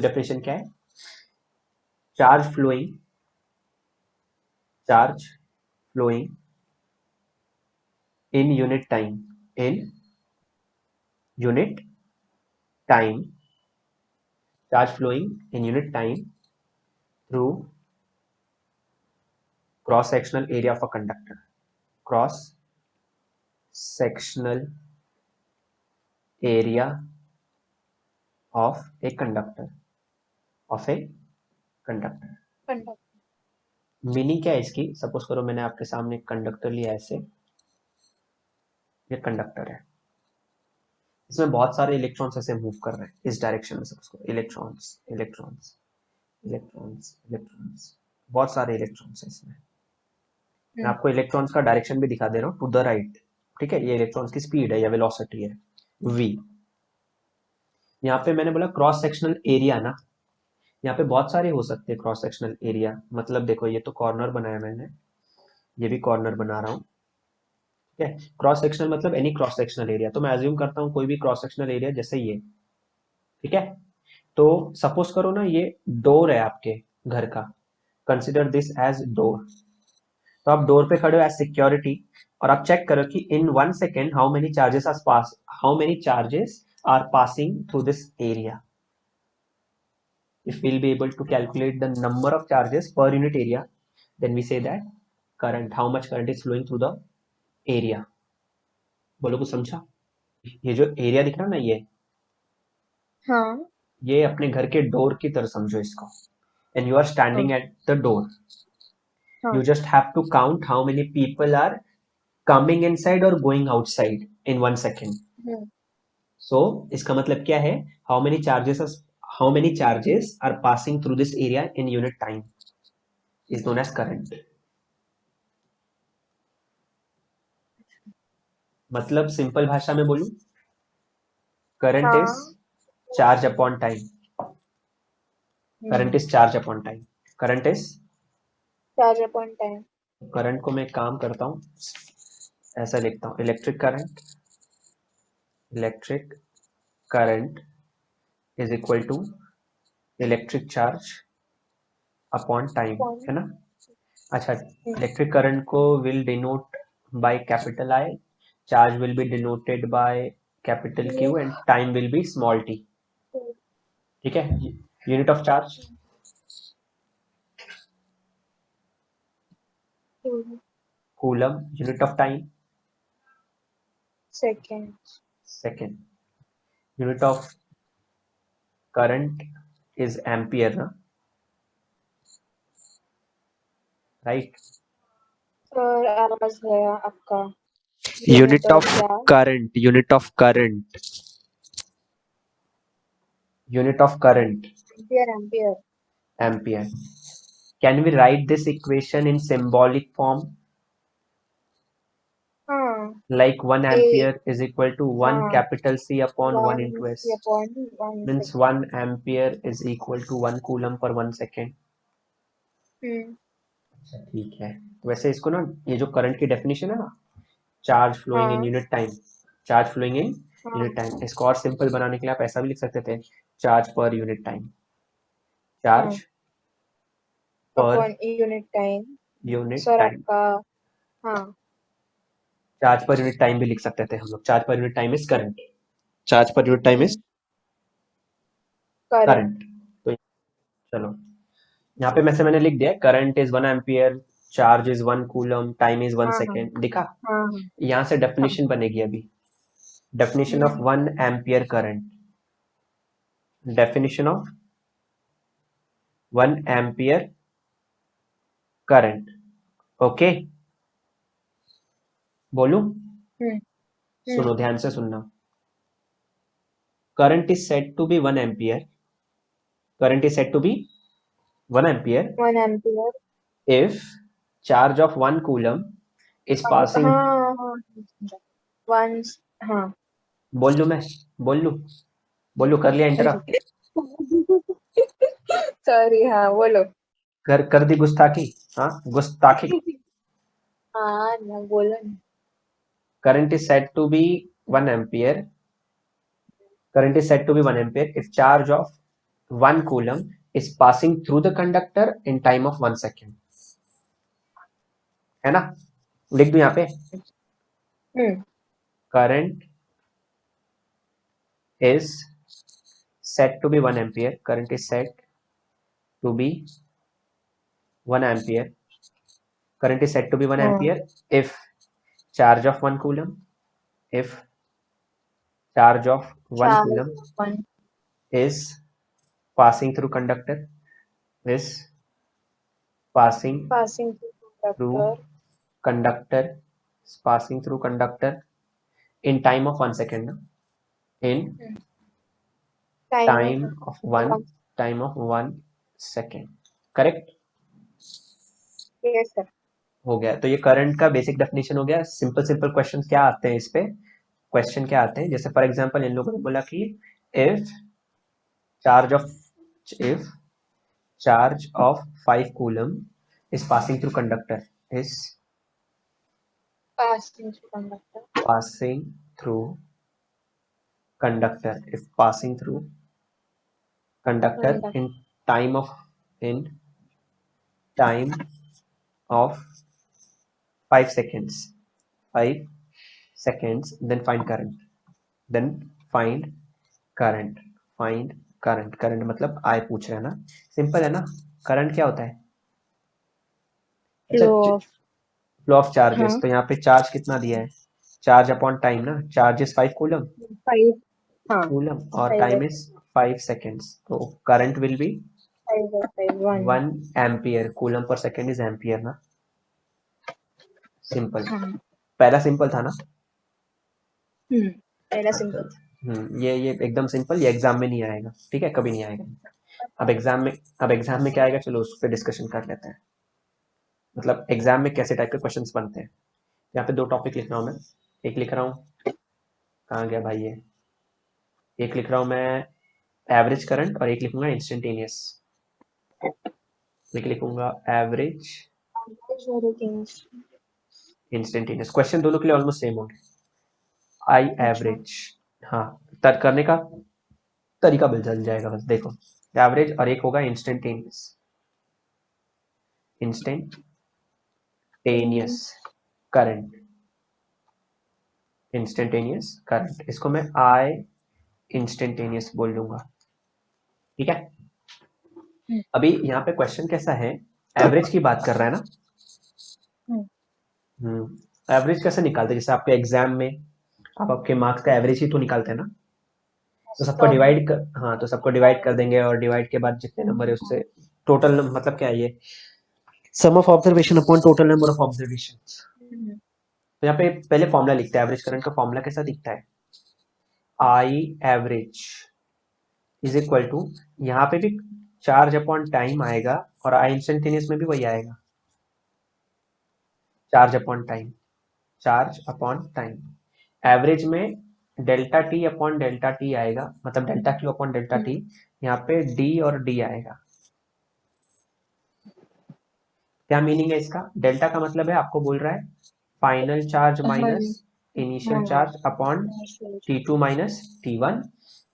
दूसरी डेफिनेशन क्या है? Charge flowing in unit time charge flowing in unit time through cross sectional area of a conductor. Cross sectional area of a conductor meaning क्या है इसकी? Suppose करो मैंने आपके सामने कंडक्टर लिया, ऐसे ये कंडक्टर है, इसमें बहुत सारे इलेक्ट्रॉन्स ऐसे मूव कर रहे हैं इस डायरेक्शन में। सपोज करो इलेक्ट्रॉन्स इलेक्ट्रॉन्स इलेक्ट्रॉन्स इलेक्ट्रॉन्स, बहुत सारे इलेक्ट्रॉन्स है इसमें। मैं आपको इलेक्ट्रॉन्स का डायरेक्शन भी दिखा दे रहा हूँ, टू द राइट, ठीक है? ये इलेक्ट्रॉन्स की स्पीड है या वेलोसिटी है, v। यहाँ पे मैंने बोला क्रॉस सेक्शनल एरिया ना, यहाँ पे बहुत सारे हो सकते हैं क्रॉस सेक्शनल एरिया। मतलब देखो ये तो कॉर्नर बनाया मैंने, ये भी कॉर्नर बना रहा हूँ, ठीक है? क्रॉस सेक्शनल मतलब एनी क्रॉस सेक्शनल एरिया। तो मैं अज्यूम करता हूँ कोई भी क्रॉस सेक्शनल एरिया जैसे ये, ठीक है? तो सपोज करो ना ये डोर है आपके घर का, कंसिडर दिस एज डोर। तो आप डोर पे खड़े हो एज सिक्योरिटी, और आप चेक करो कि in 1 second how many charges are passing through this area. If we'll be able to calculate the number of charges per unit area, then we say that current, how much current is flowing through the area. बोलो कुछ समझा? ये जो area दिख रहा है ना, ये हाँ ये अपने घर के डोर की तरह समझो इसको। and you are standing at the door, you just have to count how many people are coming inside or going outside in 1 second. So इसका मतलब क्या है? how many charges are passing through this area in unit time is known as current. मतलब simple भाषा में बोलूं, current is charge upon time. Current is charge upon time. Current is charge upon time. Current को मैं काम करता हूं, ऐसा लिखता हूं, electric current is equal to electric charge upon time, है ना? अच्छा, इलेक्ट्रिक करंट को will denote by capital I, charge will be denoted by capital Q, and time will be small T, ठीक है? Unit of charge coulomb, unit of time second, unit of current is ampere ना, right? Sir आवाज गया आपका। Unit of current, unit of current ampere. Ampere. Can we write this equation in symbolic form? हाँ Like 1 ampere is equal to 1 हाँ capital C upon 1 into S. Upon 1 Means 1 ampere is equal to 1 coulomb per 1 second. अच्छा ठीक है। तो वैसे इसको ना, ये जो करंट की डेफिनेशन है ना, charge flowing in unit time, charge flowing in unit time, इसको और सिंपल बनाने के लिए आप ऐसा भी लिख सकते थे, charge per unit time, charge per unit time. Unit sir time, आपका हाँ चार्ज पर यूनिट टाइम भी लिख सकते थे हम लोग। Charge per unit time is current, charge per unit time is current. तो चलो यहाँ पे मैंने लिख दिया, current is 1 ampere, charge is 1 coulomb, time is 1 second, दिखा? यहाँ से डेफिनेशन बनेगी अभी, definition of 1 ampere current, definition of 1 ampere current. Okay, बोलूं? सुनो ध्यान से सुनना। Current is said to be 1 ampere, current is said to be 1 ampere 1 ampere if charge of 1 coulomb is passing। हाँ बोल लूं मैं? बोल लूं, कर लिया इंटरप्ट? सॉरी हाँ बोलो। कर दी गुस्ताखी? हाँ, गुस्ताखी। हाँ ना बोलो ना। current is said to be 1 ampere, current is said to be 1 ampere if charge of 1 coulomb is passing through the conductor in time of 1 second, है ना? लिख दूं यहाँ पे, current is set to be 1 ampere. Current is set to be 1 ampere. Current is set to be 1 ampere if charge of 1 coulomb, if charge of 1 coulomb is passing through conductor, is passing through conductor, is passing through conductor in time of 1 second, in time of 1 second. Correct? Yes sir. हो गया। तो ये current का basic definition हो गया। Simple simple question क्या आते हैं इस पे, क्वेश्चन क्या आते हैं, जैसे फॉर एग्जांपल इन लोगों ने बोला कि if charge of 5 coulomb is passing through conductor, is passing through conductor, passing through conductor, if passing through conductor in time of 5 seconds, 5 seconds, then find current, current मतलब आई पूछ रहे हैं ना, simple है ना। करंट क्या होता है? Flow of charges. तो यहाँ पे चार्ज कितना दिया है? चार्ज अपॉन टाइम ना, चार्ज इज 5 कूलम, और टाइम इज 5 सेकेंड्स, तो current will be 1 ampere. Coulomb per second is ampere ना, सिंपल। पहला सिंपल था ना, पहला सिंपल। ये एकदम सिंपल, ये एग्जाम में नहीं आएगा, ठीक है, कभी नहीं आएगा। अब एग्जाम में क्या आएगा, चलो उस पर डिस्कशन कर लेते हैं। मतलब एग्जाम में कैसे टाइप के क्वेश्चंस बनते हैं। यहाँ पे 2 टॉपिक लिख रहा हूँ मैं, एक लिख रहा हूँ, कहाँ गया भाई ये, एक लिख रहा हूँ मैं एवरेज करंट, और एक लिखूंगा इंस्टेंटेनियस। एक लिखूंगा एवरेज, इंस्टेंटेनियस। क्वेश्चन दोनों के लिए ऑलमोस्ट सेम होंगे। आई एवरेज, हाँ, तर्क करने का तरीका मिल जाएगा बस। देखो एवरेज, और एक होगा इंस्टेंटेनियस, करंट, इंस्टेंटेनियस करंट। इसको मैं आई इंस्टेंटेनियस बोल दूंगा, ठीक है। अभी यहाँ पे क्वेश्चन कैसा है, एवरेज की बात कर रहा है ना। एवरेज कैसे निकालते हैं, जैसे आपके एग्जाम में आप आपके मार्क्स का एवरेज ही तो निकालते हैं ना। तो सबको डिवाइड कर, हाँ, तो सबको डिवाइड कर देंगे, और डिवाइड के बाद जितने नंबर है उससे टोटल, मतलब क्या है ये, sum of observation upon total number of observation. तो यहाँ पे पहले फॉर्मूला लिखते हैं, एवरेज करंट का फॉर्मूला कैसा दिखता है, I average is equal to, यहाँ पे भी चार्ज अपॉन टाइम आएगा, और आई इंस्टेंटेनियस में भी वही आएगा, चार्ज अपॉन टाइम। एवरेज में delta T upon delta T आएगा, मतलब delta Q upon delta T. यहाँ पे डी और डी आएगा। क्या मीनिंग है इसका? डेल्टा का मतलब है, आपको बोल रहा है final charge minus initial charge upon T2 minus T1।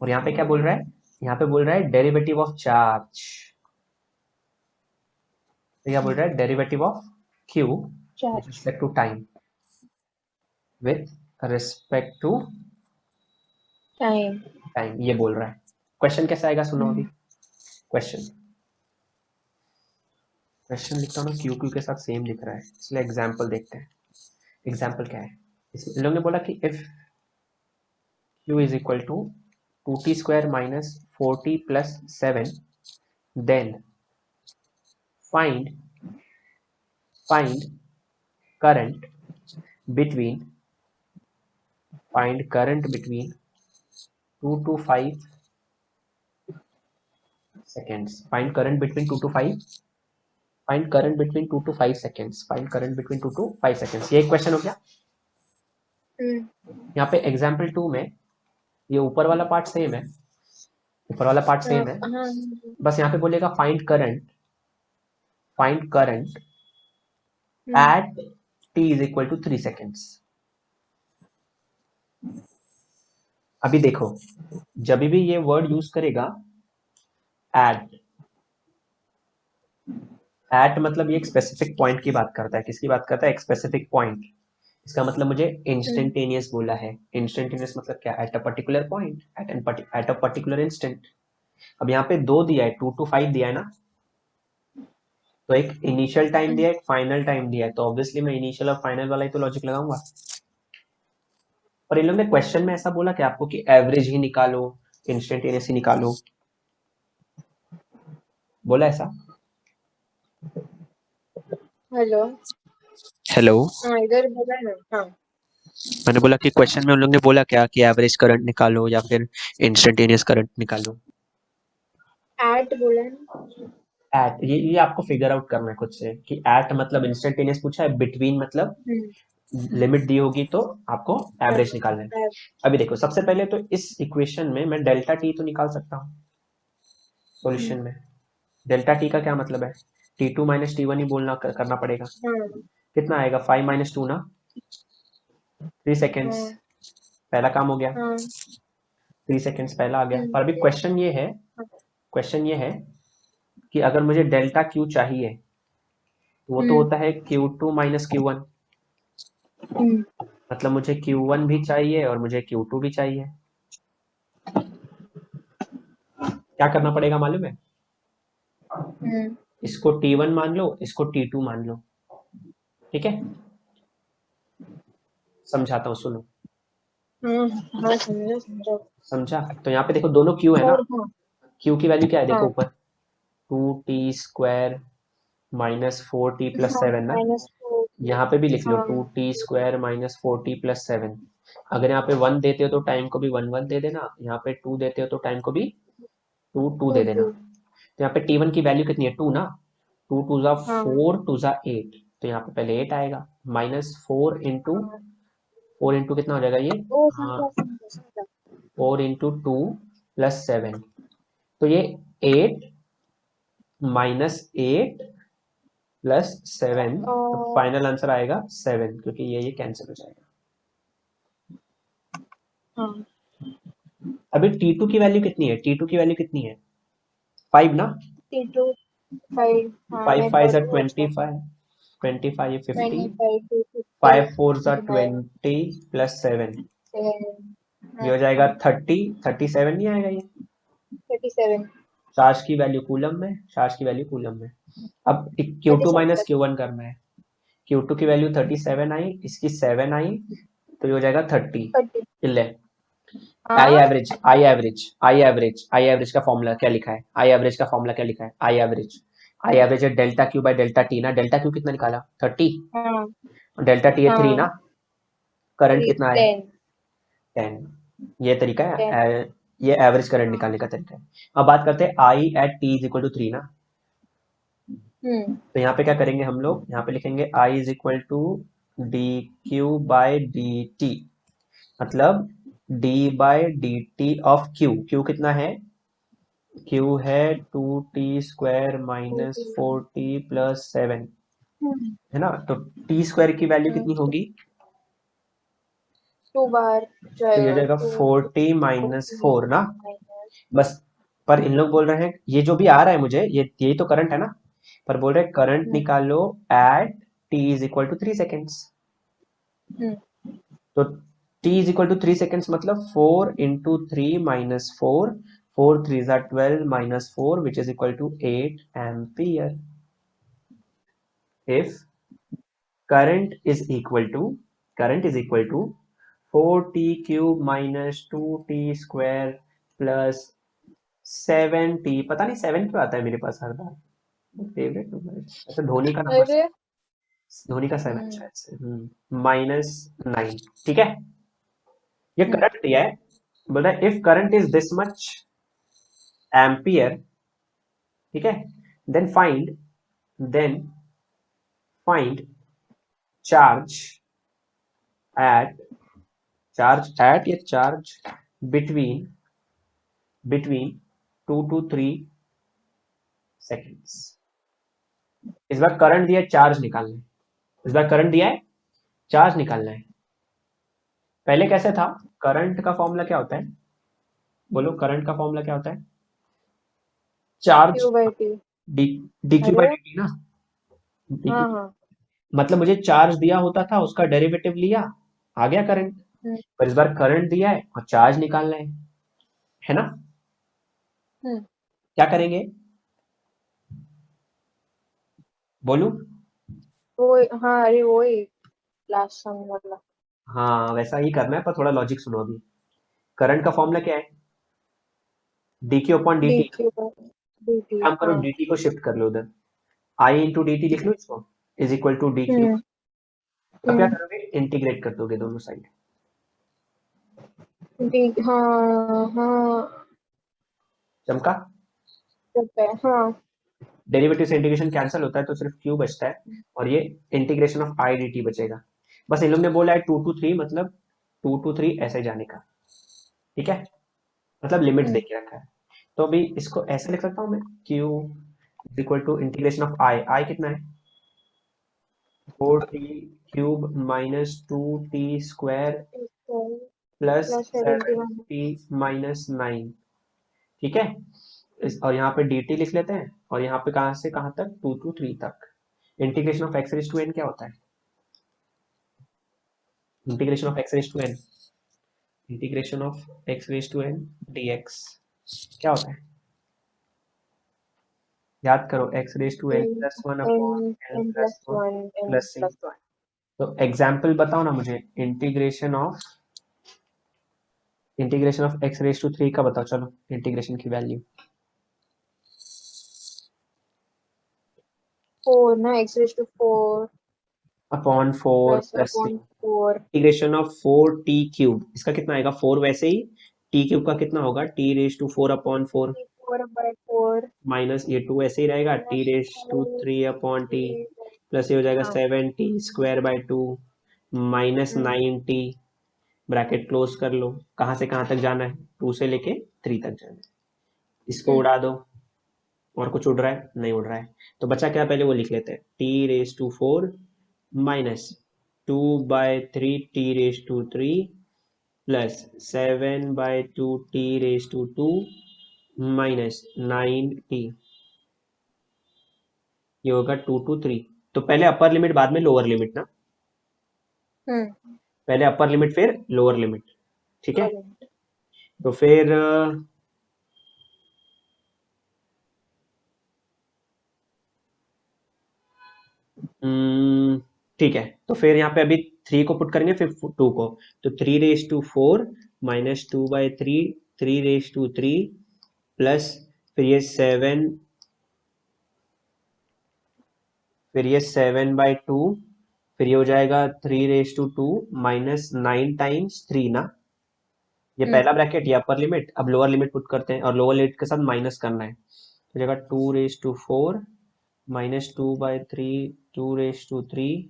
और यहाँ पे क्या बोल रहा है, यहाँ पे बोल रहा है डेरिवेटिव ऑफ चार्ज। तो क्या बोल रहा है, derivative of Q with respect to time, time, ये बोल रहा है। क्वेश्चन कैसा आएगा सुनो अभी। क्वेश्चन लिखता हूँ ना, क्यू के साथ सेम लिख रहा है, इसलिए एग्जाम्पल देखते हैं। एग्जाम्पल क्या है, इन लोगों ने बोला कि if Q is equal to 2t square minus 4t plus 7, then find current between 2 to 5 seconds, find current between 2 to 5 seconds, find current between 2 to 5 seconds। ये एक क्वेश्चन हो गया। यहाँ पे एग्जाम्पल 2 में ये ऊपर वाला पार्ट सेम है, बस यहाँ पे बोलेगा find current at t is equal to 3 seconds। अभी देखो, जब भी ये वर्ड यूज करेगा एट मतलब ये एक स्पेसिफिक पॉइंट की बात करता है। किसकी बात करता है? एक स्पेसिफिक पॉइंट। इसका मतलब मुझे इंस्टेंटेनियस बोला है। इंस्टेंटेनियस मतलब क्या? At a particular point, at a particular instant. अब यहाँ पे 2 दिया है, 2 to 5 दिया है ना, तो एक इनिशियल टाइम दिया है, एक फाइनल टाइम दिया है, तो ऑब्वियसली मैं इनिशियल और फाइनल वाला ही तो लॉजिक लगाऊंगा। और इन लोगों ने क्वेश्चन में ऐसा बोला कि आपको कि एवरेज ही निकालो, इंस्टेंटेनियस ही निकालो, बोला ऐसा? हेलो। हेलो। हाँ, इधर बोला ना। हाँ। मैंने बोला कि क्वेश्चन में उन लोगों ने बोला क्या कि एवरेज करंट निकालो या फिर इंस्टेंटेनियस करंट निकालो? एट बोला ना। एट, ये आपको फिगर आउट करना है खुद से कि एट मतलब इंस्टेंटेनियस पूछा है, बिटवीन मतलब हम्म। लिमिट दी होगी तो आपको हाँ, एवरेज निकालना है। एट। अभी देखो, सबसे पहले तो इस इक्वेशन में मैं डेल्टा टी तो निकाल सकता हूँ सॉल्यूशन में। डेल्टा टी का क्या मतलब है? T2 माइनस T1 ही बोलना करना पड़ेगा। हाँ। कितना आएगा? 5 माइनस 2 ना, 3 सेकेंड्स। हाँ। पहला काम हो गया, हाँ। 3 सेकेंड्स पहला आ गया। पर अभी क्वेश्चन ये है, हाँ। क्वेश्चन ये है कि अगर मुझे डेल्टा क्यू चाहिए तो वो तो हम्म। होता है Q2 माइनस Q1। हम्म। मतलब मुझे Q1 भी चाहिए और मुझे Q2 भी चाहिए। क्या करना पड़ेगा मालूम है? हम्म। इसको T1 मान लो, इसको T2 मान लो, ठीक है? समझाता हूँ, सुनो। हाँ। हाँ, समझो समझो। समझा? तो यहाँ पे देखो दोनों Q है ना। और हाँ। Q की वैल्यू क्या है देखो हाँ। ऊपर, 2t square minus 4t plus हाँ, 7 ना। -4। यहाँ पे भी लिख लो हाँ। 2t square minus 4t plus 7। अगर यहाँ पे 1 देते हो तो टाइम को भी 1 1 दे देना, यहाँ पे 2 देते हो तो टाइम को भी 2 2 दे देना। 2 2। तो यहाँ पे T1 की वैल्यू कितनी है? 2 ना। 2 2 जा हाँ। 4, 2 जा 8, तो यहाँ पे पहले 8 आएगा, माइनस 4 इंटू कितना हो जाएगा ये? ओ, हाँ, समझा समझा समझा। 4 इंटू 2 प्लस 7, तो ये 8 माइनस 8 प्लस 7, तो और फाइनल आंसर आएगा 7, क्योंकि ये कैंसिल हो जाएगा। हाँ, अभी T2 की वैल्यू कितनी है? T2 की वैल्यू कितनी है? 5 ना। T2 5। हाँ, 5 मैं 5 पढ़ जा लूँ अच्छा। 25, 25 50, 25 to 50 5 4 जा डिवाइड 20 प्लस 7, 7। ये हो जाएगा 37 नहीं आएगा ये? 37। चार्ज की वैल्यू कूलम में, चार्ज की वैल्यू कूलम में। अब Q2 माइनस 37। Q1 करना है। Q2 की वैल्यू 37 आई, इसकी 7 आई, तो ये हो जाएगा 30। 30। ले, आई हाँ। Average, I average, I average, I average का फॉर्मूला क्या लिखा है? आई एवरेज का फॉर्मूला क्या लिखा है? आई एवरेज, आई एवरेज है delta Q by delta T ना। डेल्टा क्यू कितना निकाला? 30, हाँ। और डेल्टा टी है 3 हाँ। ना। करंट 3 कितना है? 10 10। ये तरीका 10। है, ये एवरेज करंट हाँ। निकालने का तरीका है। अब बात करते हैं I at T is equal to 3 ना। हम्म। तो यहाँ पे क्या करेंगे हम लोग? यहाँ पे लिखेंगे I is equal to D Q by D T, मतलब D by D T of Q. Q कितना है? क्यू है 2t square minus 4t plus 7, है ना। तो टी स्क्वायर की वैल्यू कितनी होगी? 2 बार तो ये हो जाएगा जाएगा 2। 4t माइनस 4 ना। माइनस। बस, पर इन लोग बोल रहे हैं ये जो भी आ रहा है मुझे, ये यही तो करंट है ना, पर बोल रहे हैं करंट निकालो at t is equal to 3 seconds. तो t is equal to 3 seconds मतलब 4 इंटू 3 माइनस 4, 4 3 ज़ा 12 minus 4 which is equal to 8 ampere. If current is equal to, current is equal to 4t cube minus 2t square plus 7t, पता नहीं 7 क्यों आता है मेरे पास हर बार, favourite number है ऐसे। धोनी का नंबर, अरे। धोनी का 7 शायद से, माइनस 9, ठीक है। ये करंट दिया है, बोल रहा है if current is this much ampere, ठीक है, then find, then find charge at, charge at या charge between, between 2 to 3 seconds. इस बार करंट दिया है, चार्ज निकालना है। इस बार करंट दिया है, चार्ज निकालना है। पहले कैसे था? करंट का फॉर्मूला क्या होता है? बोलो, करंट का फॉर्मूला क्या होता है? Charge Q by T. D Q by अरे डी टी ना, dq, हाँ हाँ। मतलब मुझे चार्ज दिया होता था, उसका डेरिवेटिव लिया, आ गया करंट। हम्म पर इस बार करंट दिया है और चार्ज निकालना है ना। हम्म क्या करेंगे, बोलू। वो हाँ, अरे वो ही लास्ट सम वाला। हाँ वैसा ही करना है, पर थोड़ा लॉजिक सुनो अभी। करंट का फॉर्मूला क्या है, D Q upon D T. DQ by DT, काम करो, हाँ। डी टी को शिफ्ट कर लो उधर, आई इंटू डी टी लिख लो इसको, is equal to D Q. हम्म अब क्या हम्म करोगे, इंटीग्रेट कर दोगे दोनों साइड। हाँ हाँ, चमका। करता है हाँ। डेरिवेटिव से इंटीग्रेशन कैंसिल होता है तो सिर्फ क्यू बचता है, और ये integration of I D T बचेगा। बस इन लोग ने बोला है 2 to 3, मतलब 2 to 3 ऐसे जाने का, ठीक है, मतलब लिमिट दे हम्म के रखा है। तो अभी इसको ऐसे लिख सकता हूँ मैं, Q is equal to integration of I, I कितना है 4t³ minus 2t² plus plus 71। 7t-9, ठीक है। और यहाँ पे dt लिख लेते हैं, और यहाँ पे कहाँ से कहाँ तक, 2 to 3 तक। Integration of x raise to n क्या होता है, integration of x raise to n, integration of x raise to n dx क्या होता है, याद करो, x raise to n plus one upon n n plus plus one 1 n plus c। plus 1। तो example बताओ ना मुझे, integration of x raise to 3 का बताओ, चलो इंटीग्रेशन की वैल्यू। 4 ना, x raised to 4 upon 4 plus plus C, upon 4। Integration of 4t³, इसका कितना आएगा 4, वैसे ही t³ का कितना होगा t⁴/4 4 by 4 माइनस ये 2 ऐसे ही रहेगा minus t⁵ t। प्लस ये हो जाएगा हाँ। 7t² माइनस हम्म 9t, ब्रैकेट क्लोज कर लो। कहाँ से कहाँ तक जाना है, 2 से लेके 3 तक जाना है। इसको हम्म उड़ा दो, और कुछ उड़ रहा है, नहीं उड़ रहा है, तो बचा क्या, पहले वो लिख लेते हैं, t⁴ minus 2/3 t⁵ plus 7/2 t⁵ minus 9t, ये होगा 2 to 3। तो पहले अपर लिमिट बाद में लोअर लिमिट ना, हम्म पहले अपर लिमिट फिर लोअर लिमिट, ठीक है। current। तो फिर ठीक है, तो फिर यहाँ पे अभी 3 को पुट करेंगे, फिर 2 को, तो 3⁴ माइनस 2/3 3⁵ प्लस फिर ये 7, फिर ये 7/2, फिर ये हो जाएगा 3⁵ माइनस 9 टाइम्स 3 ना, ये हम्म पहला ब्रैकेट, ये अपर लिमिट। अब लोअर लिमिट पुट करते हैं, और लोअर लिमिट के साथ माइनस करना है, तो जगह 2⁴ माइनस 2/3 2⁵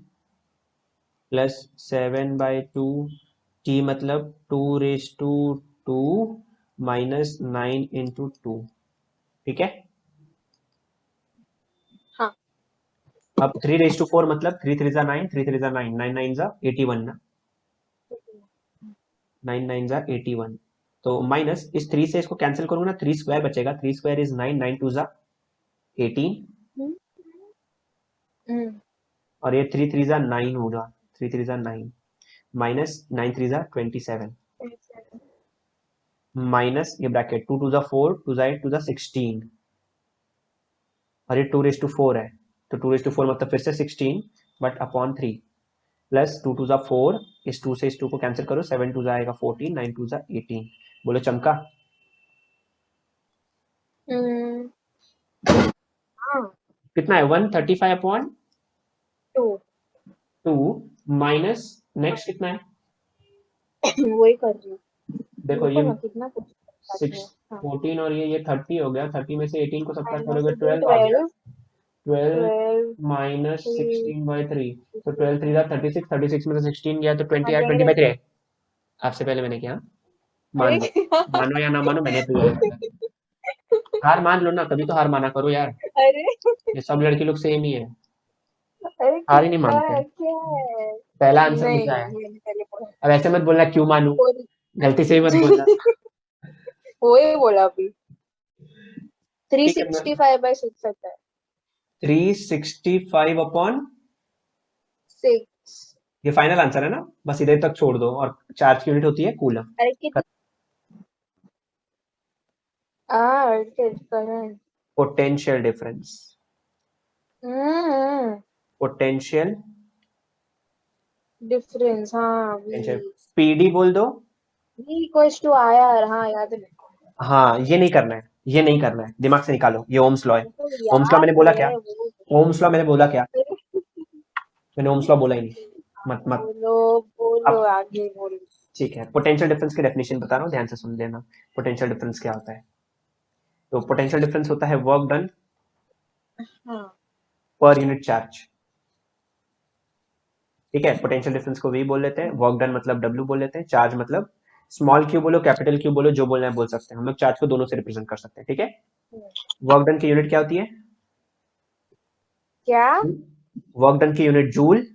प्लस 7/2 t, मतलब 2⁵ माइनस 9 × 2, ठीक है। हाँ। अब 3⁴ मतलब 3 3 9, 3 3 9, 9 9 81 ना, 9 9 81। तो माइनस इस 3 से इसको कैंसिल करूंगा ना, 3² बचेगा, 3² इज 9, 9 2 18, हम्म हम्म और ये 3 3 9 होगा, 3 3 9 माइनस 9 3 27, माइनस ये ब्रैकेट 2 2 4 2 8 2 16, और ये 2⁴ है, तो 2⁴ मतलब फिर से 16 बट अपॉन 3, प्लस 2 2 4, इस 2 से इस 2 को कैंसिल करो, 7 2 आएगा 14, 9 2 18, बोलो चमका। हम्म, हाँ। कितना है 135/2, 2 माइनस नेक्स्ट कितना है, वही कर रही हूँ। देखो रुको ये ना, कितना कुछ करती 6 है। हाँ। 14, और ये 30 हो गया, 30 में से 18 को सबट्रैक्ट माइनस करोगे, 12 आ गया, 12 12 12 माइनस 3 16/3, तो 12 3 36, 36 में से 16 गया तो 20 आया, अरे 20/3 है। आपसे पहले मैंने किया, मान लो, मानो या ना मानो, मैंने तो यही किया। हार मान लो ना, कभी तो हार माना करो यार, अरे ये सब लड़के लोग सेम ही है, अरे हार ही नहीं कितना मानते। है, क्या है? पहला आंसर नहीं, मुझे आया, मैंने पहले पढ़ा। अब ऐसे मत बोलना क्यों मानू, वो गलती से ही मत बोलना। वो ही बोला अभी। ठीक है, 365/6 आता है। 365 अपॉन 6। ये फाइनल आंसर है ना, बस इधर तक छोड़ दो। और चार्ज की यूनिट होती है कूलम। अरे कितनी करंट। पोटेंशियल डिफरेंस, हम्म पोटेंशियल डिफरेंस, हाँ पोटेंशियल, V। पीडी बोल दो। V इक्वल्स टू IR, हाँ याद है मेरे को। हाँ, ये नहीं करना है, ये नहीं करना है, दिमाग से निकालो, ये ओम्स लॉ है। मेरे को ओम्स लॉ याद मैंने बोला क्या? है वो। ओम्स लॉ मैंने बोला क्या? मैंने ओम्स लॉ बोला ही नहीं। मत मत। बोलो बोलो, अब आगे बोलो। ठीक है, पोटेंशियल डिफरेंस की डेफिनेशन बता रहा हूँ, ध्यान से सुन लेना। पोटेंशियल डिफरेंस क्या होता है? तो पोटेंशियल डिफरेंस होता है वर्क डन हाँ पर यूनिट चार्ज। ठीक है, पोटेंशियल डिफरेंस को वी बोल लेते हैं, वर्क डन मतलब डब्ल्यू बोल लेते हैं, चार्ज मतलब स्मॉल क्यू बोलो कैपिटल क्यू बोलो, जो बोलना है बोल सकते हैं, हम लोग चार्ज को दोनों से रिप्रेजेंट कर सकते हैं। ठीक है, वर्क डन की यूनिट क्या होती है? क्या? वर्क डन की unit joule,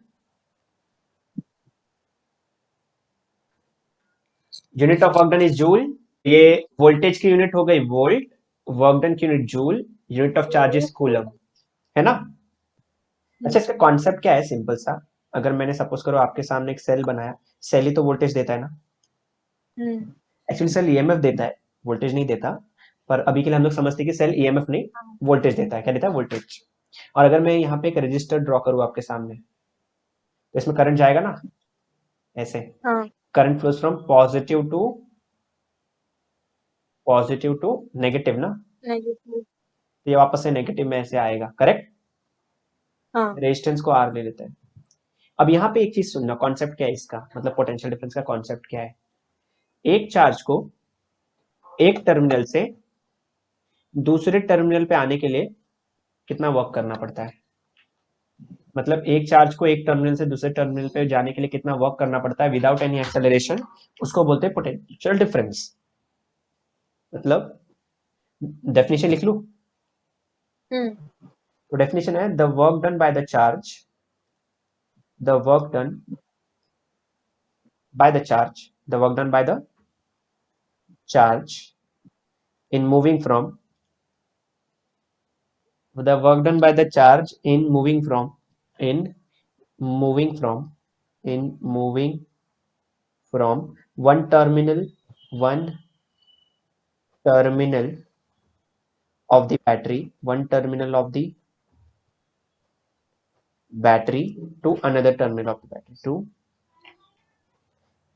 unit of work done is joule. ये वोल्टेज की यूनिट हो गई वोल्ट, वर्क डन की unit joule, unit of charge is coulomb, है ना? अच्छा, इसका कॉन्सेप्ट क्या है? सिंपल सा, अगर मैंने सपोज करो आपके सामने एक सेल बनाया, सेल ही तो वोल्टेज देता है ना। हम्म एक्चुअली सेल ईएमएफ देता है, वोल्टेज नहीं देता। पर अभी के लिए हम लोग समझते हैं कि सेल ईएमएफ नहीं, वोल्टेज देता है। क्या देता है? वोल्टेज। और अगर मैं यहाँ पे एक रजिस्टर ड्रॉ करूँ आपके सामने, तो इसमें करंट जाएगा ना, ऐसे। हाँ current flows from positive to negative ना, नेगेटिव। तो ये वापस से नेगेटिव में ऐसे आएगा, करेक्ट? हाँ रेजिस्टेंस को आर ले लेते हैं। अब यहाँ पे एक चीज सुनना, कॉन्सेप्ट क्या है इसका, मतलब पोटेंशियल डिफरेंस का कॉन्सेप्ट क्या है? एक चार्ज को एक टर्मिनल से दूसरे टर्मिनल पे आने के लिए कितना वर्क करना पड़ता है? मतलब एक चार्ज को एक टर्मिनल से दूसरे टर्मिनल पे जाने के लिए कितना वर्क करना पड़ता है विदाउट एनी एक्सेलरेशन, उसको बोलते हैं पोटेंशियल डिफरेंस। मतलब डेफिनेशन लिख लूं? हम्म तो डेफिनेशन है the work done by the charge, the work done by the charge, the work done by the charge in moving from, the work done by the charge in moving from, in moving from, in moving from one terminal of the battery, one terminal of the battery to another terminal of the battery, to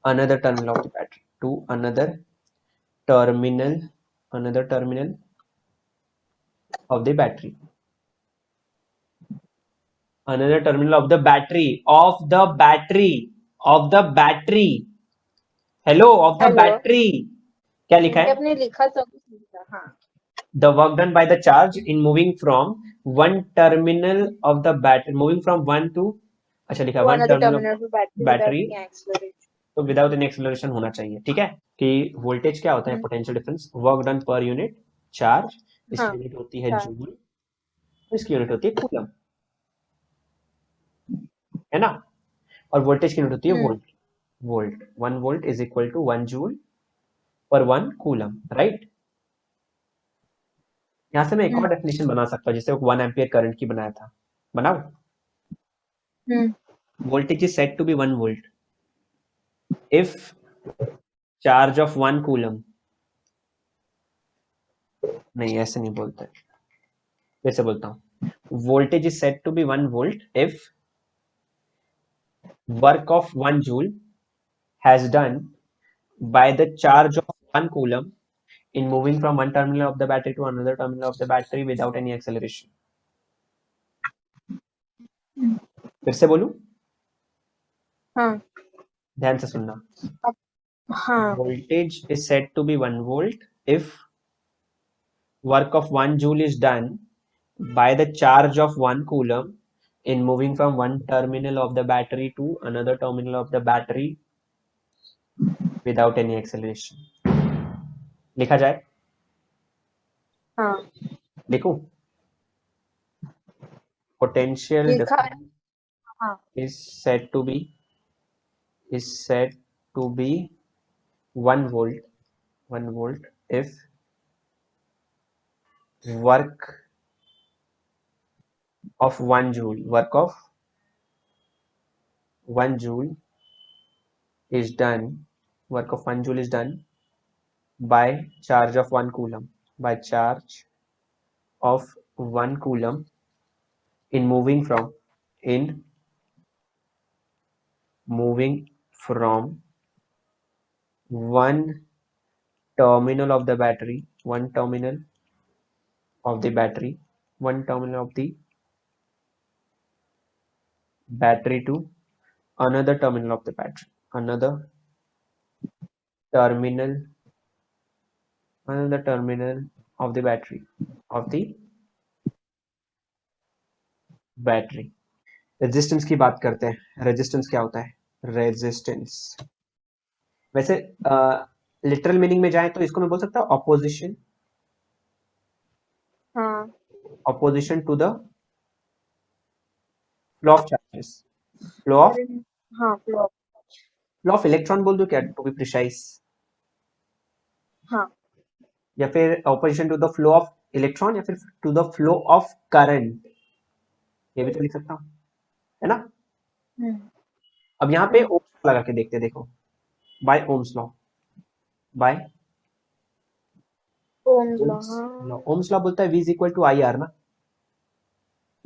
another terminal of the battery, to terminal, another terminal of the battery, another terminal of the battery, of the battery, of the battery, hello, of the hello. Battery. क्या लिखा मैंने है? अपने लिखा तो कुछ नहीं था, हाँ। The work done by the charge in moving from one terminal of the battery, moving from one to, अच्छा लिखा to one another terminal of terminal for battery without battery, any acceleration. तो विदाउट एनी एक्सेलरेशन होना चाहिए। ठीक है, कि voltage क्या होता है? Potential difference, work done per unit charge, हाँ इसकी यूनिट होती है हाँ जूल, इसकी यूनिट होती है कूलम, है ना? और वोल्टेज की यूनिट होती है हम्म volt, volt, 1 volt is equal to 1 joule per 1 coulomb, right? यहाँ से मैं एक और हम्म डेफिनेशन बना सकता हूँ, जैसे 1 एम्पियर करंट की बनाया था, बनाओ? हम्म Voltage is said to be 1 volt if charge of 1 coulomb, नहीं ऐसे नहीं बोलते, फिर से बोलता हूँ, voltage is said to be 1 volt if work of 1 joule has done by the charge of 1 coulomb in moving from one terminal of the battery to another terminal of the battery without any acceleration. फिर से बोलूं? हाँ ध्यान से सुनना। अब हाँ Voltage is said to be 1 volt if work of 1 joule is done by the charge of 1 coulomb in moving from one terminal of the battery to another terminal of the battery without any acceleration. लिखा जाए? हाँ लिखूं? Potential लिखा है। difference हाँ is said to be, is said to be 1 volt, 1 volt if work of 1 joule. Work of 1 joule is done. Work of 1 joule is done by charge of 1 coulomb. By charge of 1 coulomb in moving from one terminal of the battery, one terminal of the battery to another terminal of the battery, terminal another terminal of the battery. Resistance की बात करते हैं. Resistance क्या होता है? Resistance वैसे literal meaning में जाए तो इसको मैं बोल सकता हूँ हाँ opposition to the flow of charges, flow of हाँ फ्लो इलेक्ट्रॉन बोल दो क्या, टू बी प्रिसाइज, हाँ या फिर opposition to the flow of electron, या फिर to the flow of current, ये भी तो लिख सकता हूँ, है ना. अब यहाँ पे ओम्स लगा के देखते, देखो, by Ohm's law, by Ohm's law. हाँ ओम्स लॉ बोलता है V is equal to I R ना.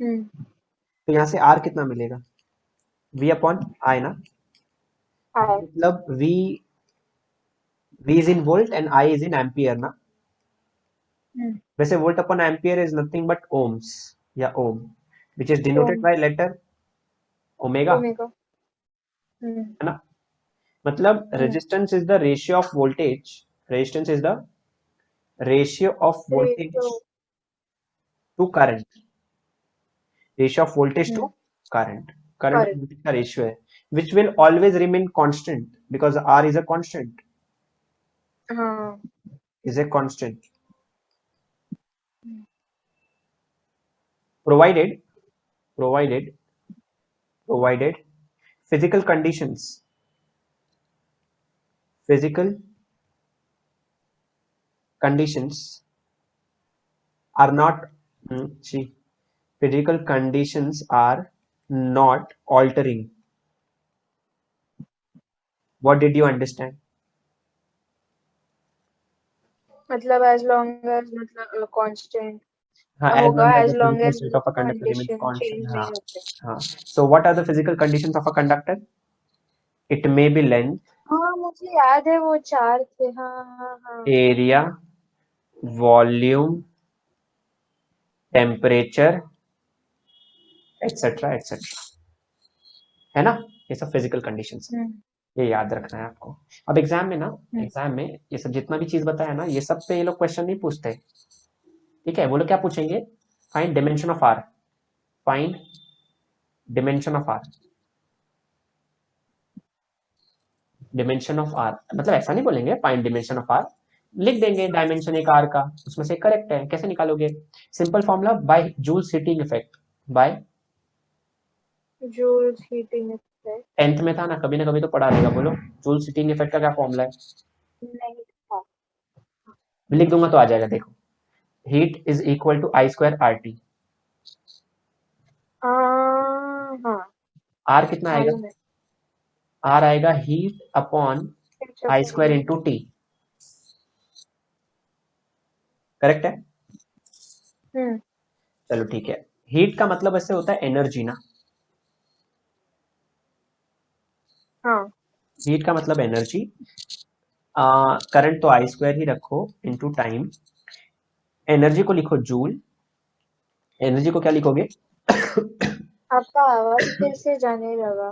तो यहाँ से R कितना मिलेगा? V अपॉन आई ना. हाँ मतलब V is in volt and I is in ampere ना. वैसे volt upon ampere is nothing but ohms या ohm, which is denoted by letter omega, omega. है ना. मतलब resistance is the ratio of voltage, resistance is the ratio of voltage to current, ratio of voltage to current. Current voltage का ratio है, which will always remain constant because R is a constant. हाँ Is a constant. Provided physical conditions are not physical conditions are not altering. What did you understand? मतलब as long as मतलब constant हाँ, होगा as the long physical as state of a conductor remains condition constant. change नहीं होते. हाँ. So what are the physical conditions of a conductor? It may be length, हाँ मुझे याद है वो 4 थे. हाँ हाँ हाँ. area, volume, temperature, etc etc, है ना. ये सब फिजिकल कंडीशंस है, ये याद रखना है आपको. अब एग्जाम में ये सब जितना भी चीज बताया ना, ये सब पे ये लोग क्वेश्चन नहीं पूछते. ठीक है, वो लोग क्या पूछेंगे? Find dimension of R, find dimension of R, dimension of R. मतलब ऐसा नहीं बोलेंगे फाइंड डिमेंशन ऑफ आर, लिख देंगे डायमेंशन एक आर का, उसमें से करेक्ट है. कैसे निकालोगे? Simple formula, by Joule's heating effect, by Joule's heating effect. 10th में था ना, कभी तो पढ़ा देगा. बोलो जूल्स हीटिंग इफेक्ट का क्या फॉर्मूला है? नहीं था. लिख दूंगा तो आ जाएगा. देखो, heat is equal to I square R T. हाँ आर कितना आएगा? मालूम है. आर आएगा heat upon I square into T. Correct है. चलो ठीक है. हीट का मतलब ऐसे होता है एनर्जी ना. हाँ हीट का मतलब एनर्जी. करंट तो आई स्क्वायर ही रखो इंटू टाइम. एनर्जी को लिखो जूल. एनर्जी को क्या लिखोगे? आपका आवाज फिर से जाने लगा.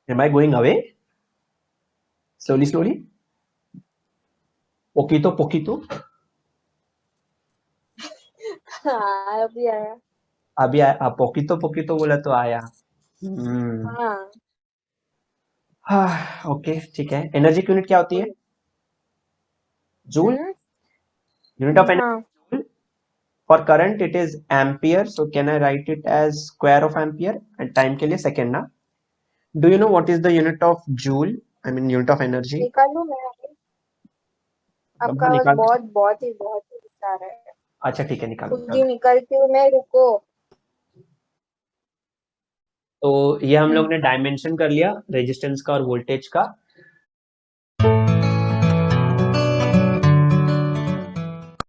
am I going away slowly? पोकीतो हाँ अभी आया. अभी आया. पोकीतो बोला तो आया. हाँ ओके ठीक है. एनर्जी की यूनिट क्या होती है? Joule. Unit of energy. For current it is ampere, so can I write it as square of ampere? And time के लिए second ना. Do you know what is the unit of joule? I mean unit of energy. निकालूं मैं. आपका बाहर आवाज निकाल। बहुत ही आ रहा है। अच्छा ठीक है, निकालो खुद ही चलो। निकलती हूँ मैं, रुको। तो ये हम लोग हम्म। ने डायमेंशन कर लिया रेजिस्टेंस का और वोल्टेज का।